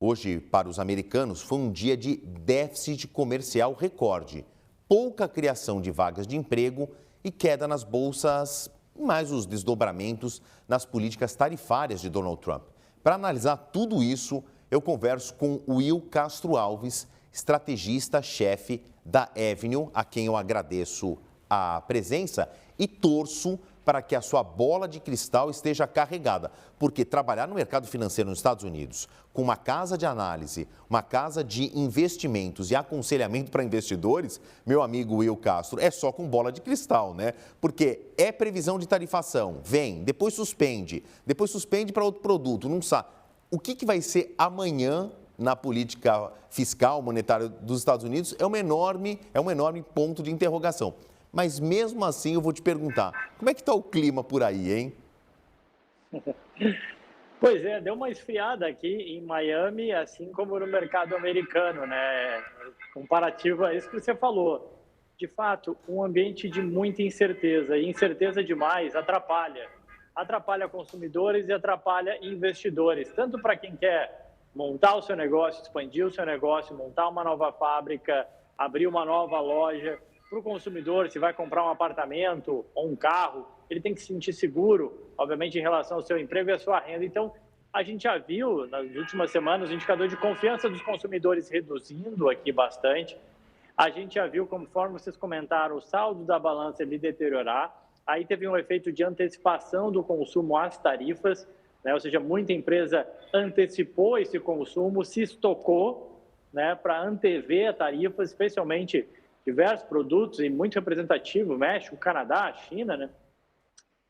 Hoje, para os americanos, foi um dia de déficit comercial recorde, pouca criação de vagas de emprego e queda nas bolsas, mais os desdobramentos nas políticas tarifárias de Donald Trump. Para analisar tudo isso, eu converso com Will Castro Alves, estrategista-chefe da Avenue, a quem eu agradeço a presença e torço para que a sua bola de cristal esteja carregada, porque trabalhar no mercado financeiro nos Estados Unidos, com uma casa de análise, uma casa de investimentos e aconselhamento para investidores, meu amigo Will Castro, é só com bola de cristal, né? Porque é previsão de tarifação, vem, depois suspende para outro produto, não sabe. O que vai ser amanhã na política fiscal, monetária dos Estados Unidos é um enorme ponto de interrogação. Mas mesmo assim eu vou te perguntar, como é que está o clima por aí, hein? Pois é, deu uma esfriada aqui em Miami, assim como no mercado americano, né? Comparativo a isso que você falou. De fato, um ambiente de muita incerteza, e incerteza demais atrapalha. Atrapalha consumidores e atrapalha investidores, tanto para quem quer montar o seu negócio, expandir o seu negócio, montar uma nova fábrica, abrir uma nova loja. Para o consumidor, se vai comprar um apartamento ou um carro, ele tem que se sentir seguro, obviamente, em relação ao seu emprego e à sua renda. Então, a gente já viu, nas últimas semanas, o indicador de confiança dos consumidores reduzindo aqui bastante. A gente já viu, conforme vocês comentaram, o saldo da balança ele deteriorar. Aí teve um efeito de antecipação do consumo às tarifas, né? Ou seja, muita empresa antecipou esse consumo, se estocou, né, para antever a tarifa, especialmente diversos produtos e muito representativo, México, Canadá, China, né?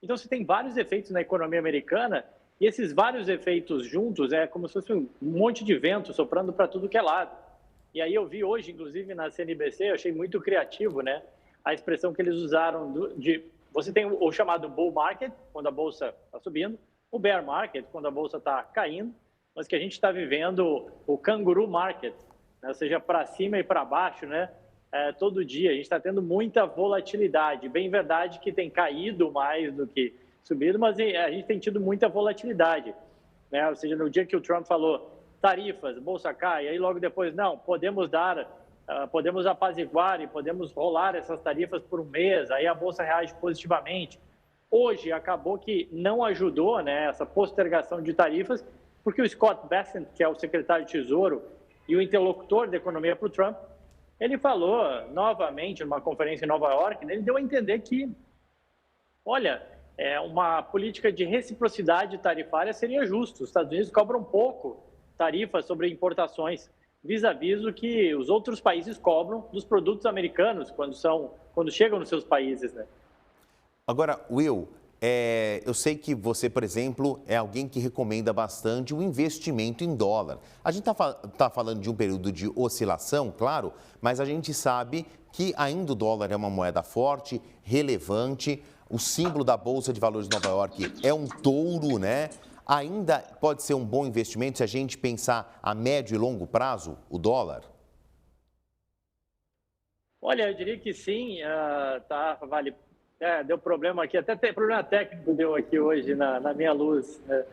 Então, você tem vários efeitos na economia americana e esses vários efeitos juntos é como se fosse um monte de vento soprando para tudo que é lado. E aí eu vi hoje, inclusive na CNBC, eu achei muito criativo, né? A expressão que eles usaram você tem o chamado bull market, quando a bolsa está subindo, o bear market, quando a bolsa está caindo, mas que a gente está vivendo o kangaroo market, né? Ou seja, para cima e para baixo, né? Todo dia. A gente está tendo muita volatilidade. Bem verdade que tem caído mais do que subido, mas a gente tem tido muita volatilidade, né? Ou seja, no dia que o Trump falou tarifas, bolsa cai, aí logo depois, não, podemos apaziguar e podemos rolar essas tarifas por um mês, aí a bolsa reage positivamente. Hoje acabou que não ajudou, né, essa postergação de tarifas, porque o Scott Bessent, que é o secretário de Tesouro e o interlocutor da economia para o Trump, ele falou novamente numa conferência em Nova York, né, ele deu a entender que, olha, uma política de reciprocidade tarifária seria justo. Os Estados Unidos cobram pouco tarifas sobre importações, vis-à-vis o que os outros países cobram dos produtos americanos quando chegam nos seus países, né? Agora, Will, eu sei que você, por exemplo, é alguém que recomenda bastante o investimento em dólar. A gente está falando de um período de oscilação, claro, mas a gente sabe que ainda o dólar é uma moeda forte, relevante. O símbolo da Bolsa de Valores de Nova York é um touro, né? Ainda pode ser um bom investimento se a gente pensar a médio e longo prazo, o dólar? Olha, eu diria que sim, vale. Deu problema aqui, até tem problema técnico deu aqui hoje na minha luz, né?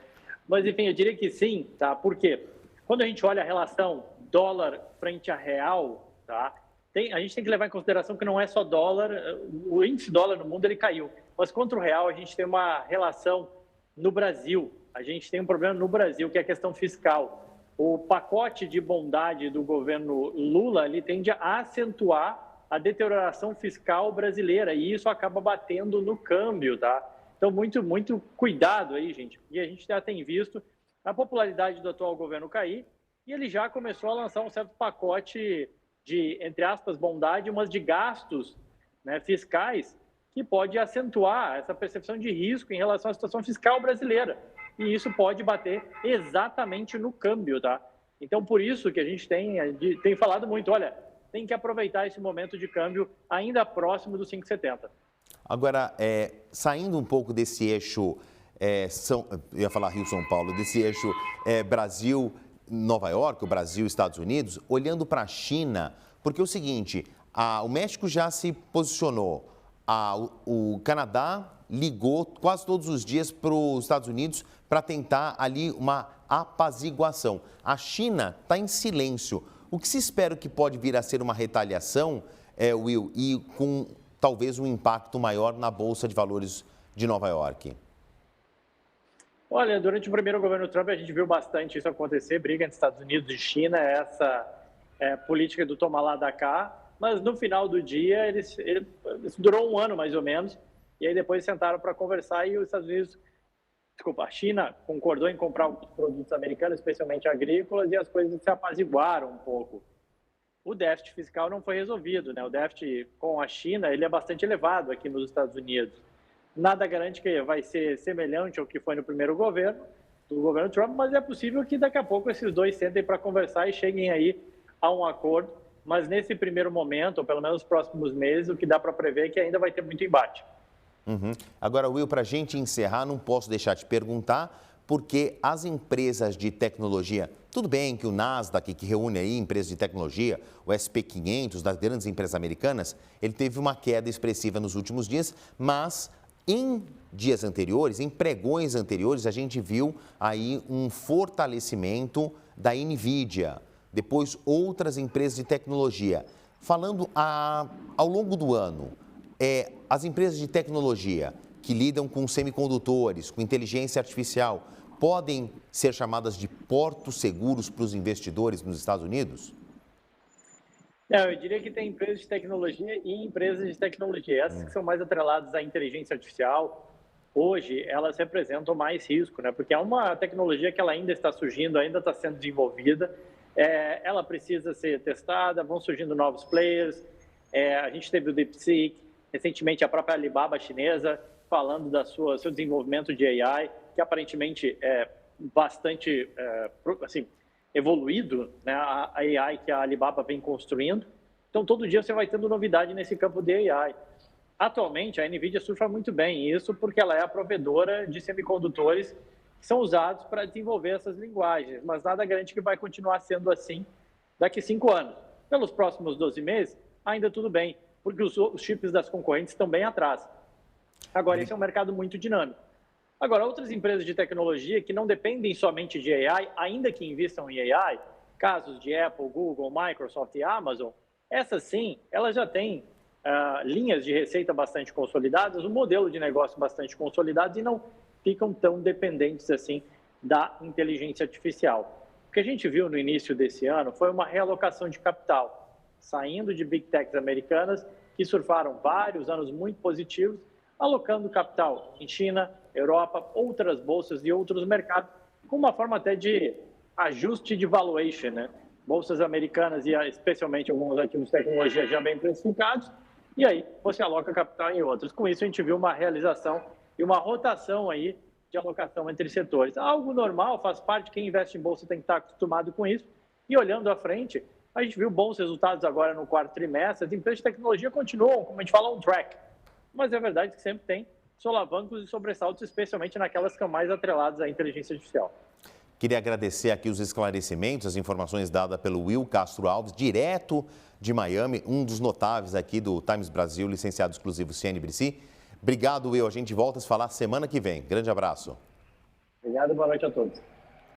Mas enfim, eu diria que sim, tá? Por quê? Quando a gente olha a relação dólar frente a real, tá? A gente tem que levar em consideração que não é só dólar, o índice dólar no mundo ele caiu, mas contra o real a gente tem uma relação no Brasil, a gente tem um problema no Brasil que é a questão fiscal. O pacote de bondade do governo Lula, ele tende a acentuar a deterioração fiscal brasileira, e isso acaba batendo no câmbio, tá? Então, muito cuidado aí, gente. E a gente já tem visto a popularidade do atual governo cair, e ele já começou a lançar um certo pacote de, entre aspas, bondade, mas de gastos, né, fiscais, que pode acentuar essa percepção de risco em relação à situação fiscal brasileira. E isso pode bater exatamente no câmbio, tá? Então, por isso que a gente tem falado muito, olha, tem que aproveitar esse momento de câmbio ainda próximo dos 5,70. Agora, saindo um pouco desse eixo, eu ia falar Rio-São Paulo, desse eixo Brasil-Nova York, o Brasil-Estados Unidos, olhando para a China, porque é o seguinte, o México já se posicionou, o Canadá ligou quase todos os dias para os Estados Unidos para tentar ali uma apaziguação. A China está em silêncio. O que se espera que pode vir a ser uma retaliação, Will, e com talvez um impacto maior na Bolsa de Valores de Nova York? Olha, durante o primeiro governo Trump, a gente viu bastante isso acontecer, briga entre Estados Unidos e China, essa política do tomar lá da cá, mas no final do dia, eles durou um ano mais ou menos, e aí depois sentaram para conversar e os Estados Unidos, a China concordou em comprar alguns produtos americanos, especialmente agrícolas, e as coisas se apaziguaram um pouco. O déficit fiscal não foi resolvido, né? O déficit com a China, ele é bastante elevado aqui nos Estados Unidos. Nada garante que vai ser semelhante ao que foi no primeiro governo, do governo Trump, mas é possível que daqui a pouco esses dois sentem para conversar e cheguem aí a um acordo. Mas nesse primeiro momento, ou pelo menos nos próximos meses, o que dá para prever é que ainda vai ter muito embate. Agora, Will, para a gente encerrar, não posso deixar de perguntar, porque as empresas de tecnologia, tudo bem que o Nasdaq, que reúne aí empresas de tecnologia, o SP500 das grandes empresas americanas, ele teve uma queda expressiva nos últimos dias, mas em dias anteriores, em pregões anteriores, a gente viu aí um fortalecimento da NVIDIA, depois outras empresas de tecnologia. Falando ao longo do ano, as empresas de tecnologia que lidam com semicondutores, com inteligência artificial, podem ser chamadas de portos seguros para os investidores nos Estados Unidos? Eu diria que tem empresas de tecnologia e empresas de tecnologia. Essas que são mais atreladas à inteligência artificial, hoje elas representam mais risco, né? Porque é uma tecnologia que ela ainda está surgindo, ainda está sendo desenvolvida, ela precisa ser testada, vão surgindo novos players, a gente teve o DeepSeek, recentemente a própria Alibaba chinesa falando do seu desenvolvimento de AI, que aparentemente é bastante evoluído, né, a AI que a Alibaba vem construindo. Então, todo dia você vai tendo novidade nesse campo de AI. Atualmente, a NVIDIA surfa muito bem isso porque ela é a provedora de semicondutores que são usados para desenvolver essas linguagens, mas nada garante que vai continuar sendo assim daqui a 5 anos. Pelos próximos 12 meses, ainda tudo bem, porque os chips das concorrentes estão bem atrás. Agora, esse é um mercado muito dinâmico. Agora, outras empresas de tecnologia que não dependem somente de AI, ainda que investam em AI, casos de Apple, Google, Microsoft e Amazon, essas sim, elas já têm linhas de receita bastante consolidadas, um modelo de negócio bastante consolidado e não ficam tão dependentes assim da inteligência artificial. O que a gente viu no início desse ano foi uma realocação de capital, saindo de big techs americanas que surfaram vários anos muito positivos, alocando capital em China, Europa, outras bolsas e outros mercados, com uma forma até de ajuste de valuation, né? Bolsas americanas e especialmente alguns ativos de tecnologia já bem precificados, e aí você aloca capital em outros. Com isso, a gente viu uma realização e uma rotação aí de alocação entre setores. Algo normal, faz parte, quem investe em bolsa tem que estar acostumado com isso. E olhando à frente, a gente viu bons resultados agora no quarto trimestre. As empresas de tecnologia continuam, como a gente fala, on track. Mas é verdade que sempre tem solavancos e sobressaltos, especialmente naquelas que são mais atreladas à inteligência artificial. Queria agradecer aqui os esclarecimentos, as informações dadas pelo Will Castro Alves, direto de Miami, um dos notáveis aqui do Times Brasil, licenciado exclusivo CNBC. Obrigado, Will. A gente volta a se falar semana que vem. Grande abraço. Obrigado, boa noite a todos.